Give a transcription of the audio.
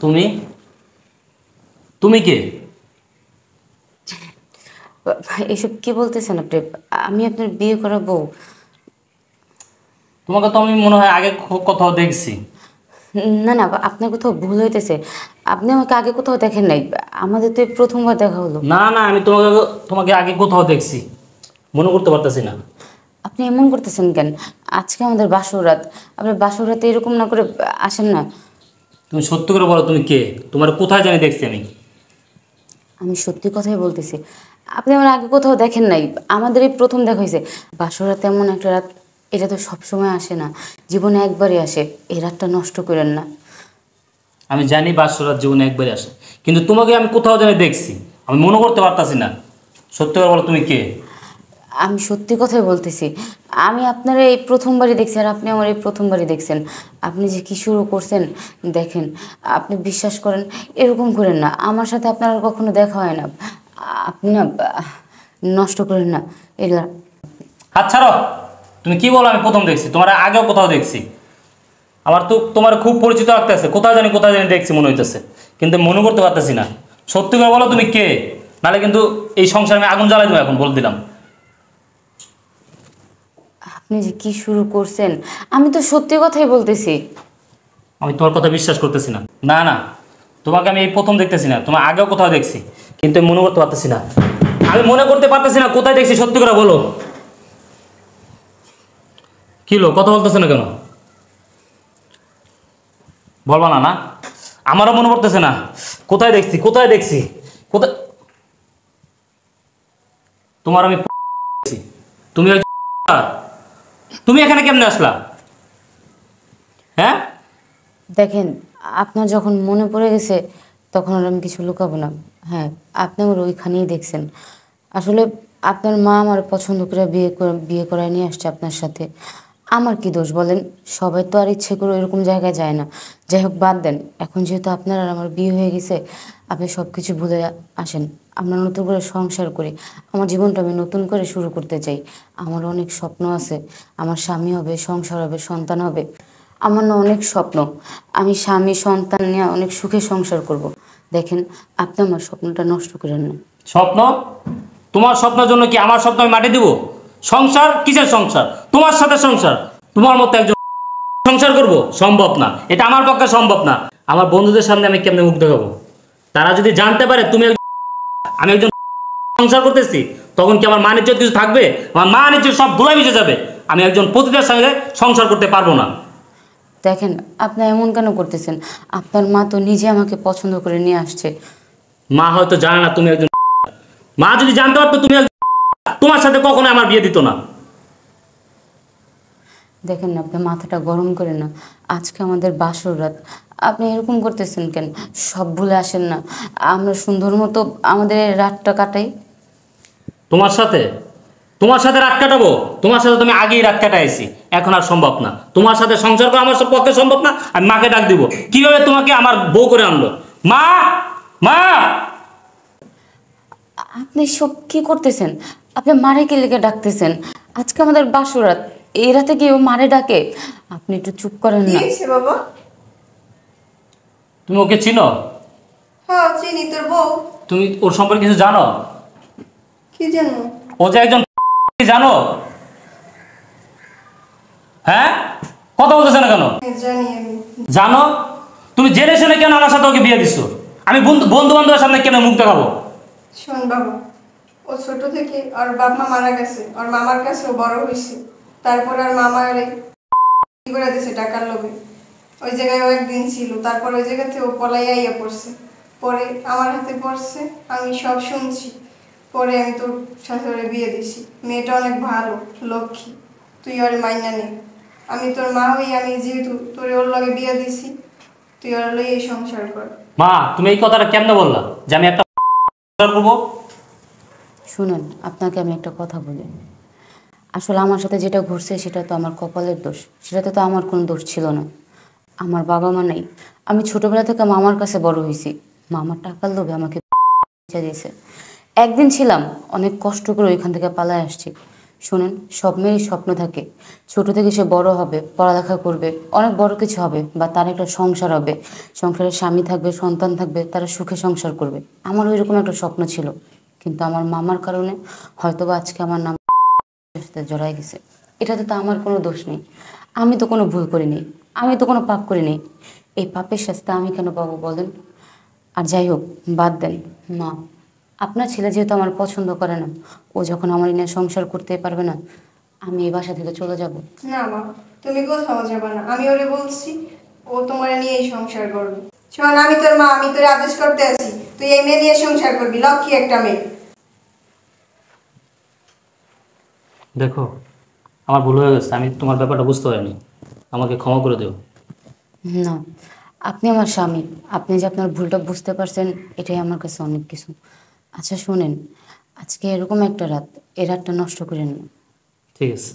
তুমি তুমি কে? ভাই এসব কি বলতেছেন আপনি? আমি আপনার বিয়ে করা বউ। তোমাকে তো আমি মনে হয় আগে কোথাও দেখছি। না না, আপনার কোথাও ভুল হইতেছে। আপনি আমাকে আগে কোথাও দেখেন নাই। আমাদের তো এই প্রথমবার দেখা হলো। না না, আমি তোমাকে তোমাকে আগে কোথাও দেখছি, মনে করতে পারতেছি না। আপনি এমন করতেছেন কেন? আজকে আমাদের বাসর রাত। আপনি বাসর রাতে এরকম না করে আসেন না। তুমি সত্যি করে বলো, তুমি কে? তোমার কোথায় জানি দেখছি আমি। আমি সত্যি কথাই বলতেছি। আপনি আমার আগে কোথাও দেখেন নাই। আমাদের এই প্রথম দেখা হয়েছে। বাসর রাত এমন একটা রাত, এটা তো সবসময় আসে না, জীবনে একবারই আসে। এই রাতটা নষ্ট করেন না। আমি জানি বাসরাত জীবনে একবারই আসে, কিন্তু তোমাকে আমি কোথাও জানি দেখছি, আমি মনে করতে পারতাছি না। সত্যি করে বলো, তুমি কে? আমি সত্যি কথাই বলতেছি। আমি আপনার এই প্রথমবারই দেখছি, আর আপনি আমার এই প্রথমবারই দেখছেন। আপনি যে কি শুরু করছেন দেখেন। আপনি বিশ্বাস করেন, এরকম করেন না। আমার সাথে আপনার আর কখনো দেখা হয় না। আপনি না নষ্ট করেন না এগুলা। হাত ছাড়ো। তুমি কি বলো আমি প্রথম দেখছি? তোমার আগেও কোথাও দেখছি। আমার তো তোমার খুব পরিচিত লাগতেছে, কোথায় জানি দেখছি মনে হইতেছে, কিন্তু মনে করতে পারতেছি না। সত্যি করে বলো তুমি কে, নাহলে কিন্তু এই সংসারে আমি আগুন জ্বালাই দেবো এখন, বলে দিলাম। আপনি যে কি শুরু করছেন, আমি তো সত্যি কথাই বলতেছি। আমি তোমার কথা বিশ্বাস করতেছি না। না না, তোমাকে আমি এই প্রথম দেখতেছি না, তোমার আগেও কোথাও দেখছি, কিন্তু আমি মনে করতে পারতেছি না। আমি মনে করতে পারতেছি না কোথায় দেখছি, সত্যি করে বলো। কি লো, কথা বলতেছে না কেন? বলবা না? না, আমারও মনে পড়তেছে না কোথায় দেখছি, কোথায়। তোমার আমি তুমি তুমি এখানে কেমনে আসলা? হ্যাঁ, দেখেন, আপনার যখন মনে পড়ে গেছে তখন আর আমি কিছু লুকাবো না। হ্যাঁ, আপনি আমার ওইখানেই দেখছেন। আসলে আপনার মা আমার পছন্দ করে বিয়ে করায় নিয়ে আসছে আপনার সাথে। আমার কি দোষ বলেন? সবাই তো আর ইচ্ছে করে এরকম জায়গায় যায় না। যাই হোক, বাদ দেন। এখন যেহেতু আপনার আর আমার বিয়ে হয়ে গেছে, আপনি সব কিছু ভুলে আসেন। আমরা নতুন করে সংসার করি। আমার জীবনটা আমি নতুন করে শুরু করতে চাই। আমার অনেক স্বপ্ন আছে। আমার স্বামী হবে, সংসার হবে, সন্তান হবে। আমার না অনেক স্বপ্ন। আমি স্বামী সন্তান নিয়ে অনেক সুখে সংসার করব। দেখেন, আপনি আমার স্বপ্নটা নষ্ট করেন না। স্বপ্ন? তোমার স্বপ্নের জন্য কি আমার স্বপ্ন আমি মাটি দিব? সংসার কিসের সংসার? তোমার সাথে সংসার? তোমার মতো একজন সংসার করব? সম্ভব না, এটা আমার পক্ষে সম্ভব না। আমার বন্ধুদের সামনে আমি কেমনে মুখ দেখাবো? তারা যদি জানতে পারে আমি একজন সংসার করতেছি, তখন কি আমার মান ইজ্জত কিছু থাকবে? আমার মান ইজ্জত সব ধুলাই মিশে যাবে। আমি একজন পতিতার সঙ্গে সংসার করতে পারবো না। দেখেন, আপনি এমন কেন করতেছেন? আপনার মা তো নিজে আমাকে পছন্দ করে নিয়ে আসছে। মা হয়তো জানে না তুমি একজন, মা যদি জানতে পারতো তুমি একজন, তোমার সাথে কখনো আমার বিয়ে দিত না। দেখেন না, আপনি মাথাটা গরম করেন না। আজকে আমাদের বাসর রাত, আপনি এরকম করতেছেন কেন? সব ভুলে আসেন না। আমরা সুন্দর মতো আমাদের এই রাতটা কাটাই। তোমার সাথে তোমার সাথে রাত কাটাবো? তোমার সাথে তুমি আগেই রাত কাটাইছি, এখন আর সম্ভব না। তোমার সাথে সংসার করা আমার সব পক্ষে সম্ভব না। আমি মাকে ডাক দিব, কিভাবে তোমাকে আমার বউ করে আনলো। মা, মা। আপনি সব কি করতেছেন? আপনি মারে কি লেগে ডাকতেছেন? আজকে আমাদের বাসর রাত, এই রাতে কি ও মারে ডাকে? আপনি একটু চুপ করেন কি না। হয়েছে বাবা? তুমি ওকে চিনো? হ্যাঁ চিনি, তোর বউ। তুমি ওর সম্পর্কে কিছু জানো? কি জানো? ও যে একজন জানো? হ্যাঁ, কথা বলতেছে না কেন? হ্যাঁ, জানি আমি। জানো? তুমি জেনে শুনে কেন আমার সাথে ওকে বিয়ে দিছো? আমি বন্ধু বান্ধবের সামনে কেন মুখ দেখাবো? শোন বাবা, ও ছোট থেকে ওর বাপ মা মারা গেছে, ওর মামার কাছে ও বড় হয়েছে। তারপর আর মামা আরে করে দিছে টাকার লোভে। ওই জায়গায় ও একদিন ছিল, তারপর ওই জায়গা থেকে ও পলাইয়া আইয়া পড়ছে। পরে আমার হাতে পড়ছে, আমি সব শুনছি। পরে আমি তোর শাশুড়ি বিয়ে দিছি। মেয়েটা অনেক ভালো, লক্ষ্মী। তুই ওর মাইনা নে। আমি তোর মা হই, আমি যেহেতু তোর ওর লগে বিয়ে দিছি, তুই ওর লগে এই সংসার কর। মা, তুমি এই কথাটা কেমনে বললা যে আমি একটা করবো? শুনেন, আপনাকে আমি একটা কথা বলি। আসলে আমার সাথে যেটা ঘটছে সেটা তো আমার কপালের দোষ। সেটাতে তো আমার কোনো দোষ ছিল না। আমার বাবা মা নেই। আমি ছোটবেলা থেকে মামার কাছে বড় হয়েছি। মামার টাকার লোভে আমাকে দিয়েছে। একদিন ছিলাম, অনেক কষ্ট করে ওইখান থেকে পালায় আসছি। শুনেন, সব মেয়েরই স্বপ্ন থাকে ছোট থেকে সে বড় হবে, পড়ালেখা করবে, অনেক বড় কিছু হবে, বা তার একটা সংসার হবে, সংসারের স্বামী থাকবে, সন্তান থাকবে, তারা সুখে সংসার করবে। আমারও এরকম একটা স্বপ্ন ছিল, কিন্তু আমার মামার কারণে হয়তোবা আজকে আমার নাম সাথে জড়াই গেছে। এটাতে তো আমার কোনো দোষ নেই, আমি তো কোনো ভুল করিনি, আমি তো কোনো পাপ করিনি। এই পাপের শাস্তি আমি কেন পাবো বলেন? আর যাই হোক, বাদ দেন। মা, আপনার ছেলে যেহেতু আমার পছন্দ করে না, ও যখন আমার নিয়ে সংসার করতে পারবে না, আমি এই বাসা থেকে চলে যাব। না মা, তুমি কোথাও যাবে না, আমি ওরে বলছি ও তোমার নিয়েই সংসার করবে। শোন, আমি তোর মা, আমি তোর আদেশ করতে আছি, তুই এই মেয়ে নিয়ে সংসার করবি, লক্ষ্মী একটা মেয়ে। দেখো, আমার ভুল হয়ে গেছে, আমি তোমার ব্যাপারটা বুঝতে পারিনি, আমাকে ক্ষমা করে দেও। না, আপনি আমার স্বামী, আপনি যে আপনার ভুলটা বুঝতে পারছেন, এটাই আমার কাছে অনেক কিছু। আচ্ছা শোনেন, আজকে এরকম একটা রাত, এই রাতটা নষ্ট করেন না। ঠিক আছে।